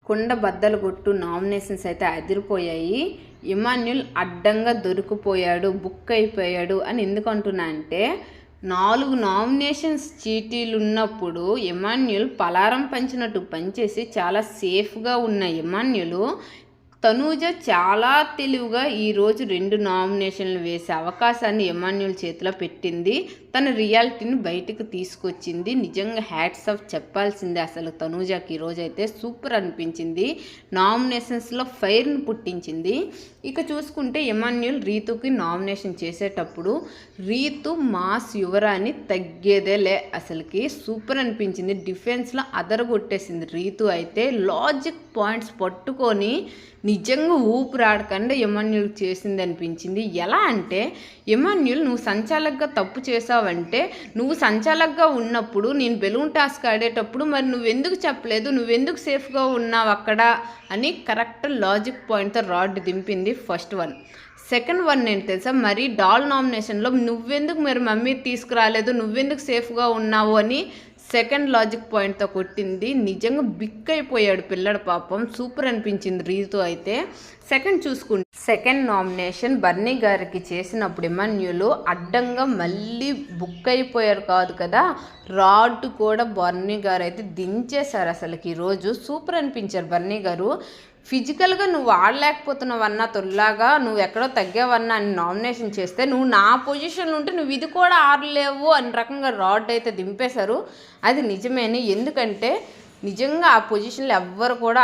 కుండ బద్దలు కొట్టు నామినేషన్స్ అయితే అదిరిపోయాయి. ఇమాన్యుల్ అడ్డంగా దొరికిపోయాడు, బుక్ అయిపోయాడు అని ఎందుకు అంటున్నా అంటే 4 నామినేషన్స్ చీటీలు ఉన్నప్పుడు ఇమాన్యుల్ పలారం పంచినట్టు పనిచేసి చాలా సేఫ్గా ఉన్న ఇమాన్యుల్ తనూజ చాలా తెలివిగా ఈరోజు 2 నామినేషన్లు వేసే అవకాశాన్ని ఇమాన్యుల్ చేతిలో పెట్టింది. తన రియాలిటీని బయటకు తీసుకొచ్చింది. నిజంగా హ్యాట్స్ ఆఫ్ చెప్పాల్సిందే. అసలు తనూజకి ఈరోజు అయితే సూపర్ అనిపించింది. నామినేషన్స్లో ఫైర్ని పుట్టించింది. ఇక చూసుకుంటే ఇమాన్యుల్ రీతుకి నామినేషన్ చేసేటప్పుడు రీతు మాస్ యువరాని తగ్గేదేలే, అసలుకి సూపర్ అనిపించింది. డిఫెన్స్లో అదరగొట్టేసింది రీతు అయితే. లాజిక్ పాయింట్స్ పట్టుకొని నిజంగా ఊపిరాడకుండా ఇమాన్యుల్ చేసింది అనిపించింది. ఎలా అంటే ఇమాన్యుల్ నువ్వు సంచాలకుగా తప్పు చేసావంటే నువ్వు సంచాలకుగా ఉన్నప్పుడు నేను బెలూన్ టాస్క్ ఆడేటప్పుడు మరి నువ్వెందుకు చెప్పలేదు, నువ్వెందుకు సేఫ్గా ఉన్నావు అక్కడ అని కరెక్ట్ లాజిక్ పాయింట్తో రాడ్ దింపింది. First one. సెకండ్ వన్ ఏంటి తెలుసా, మరి డాల్ నామినేషన్లో నువ్వెందుకు మరి మమ్మీ తీసుకురాలేదు, నువ్వెందుకు సేఫ్గా ఉన్నావు అని సెకండ్ లాజిక్ పాయింట్తో కొట్టింది. నిజంగా బిక్ అయిపోయాడు పిల్లడు పాపం. సూపర్ అనిపించింది రీతు అయితే. సెకండ్ చూసుకుంటే సెకండ్ నామినేషన్ బర్నీ గారికి చేసినప్పుడు ఇమాన్యుల్ అడ్డంగా మళ్ళీ బుక్ అయిపోయారు కాదు కదా, రాడ్ కూడా బర్నీ గారు అయితే దించేశారు. అసలుకి ఈరోజు సూపర్ అనిపించారు బర్నీ గారు. ఫిజికల్గా నువ్వు ఆడలేకపోతున్నావన్నా తొల్లాగా, నువ్వు ఎక్కడో తగ్గావన్నా అని నామినేషన్ చేస్తే నువ్వు నా పొజిషన్లో ఉంటే నువ్వు ఇది కూడా ఆడలేవు అని రకంగా రాడ్ అయితే దింపేశారు. అది నిజమేని, ఎందుకంటే నిజంగా ఆ పొజిషన్లో ఎవ్వరు కూడా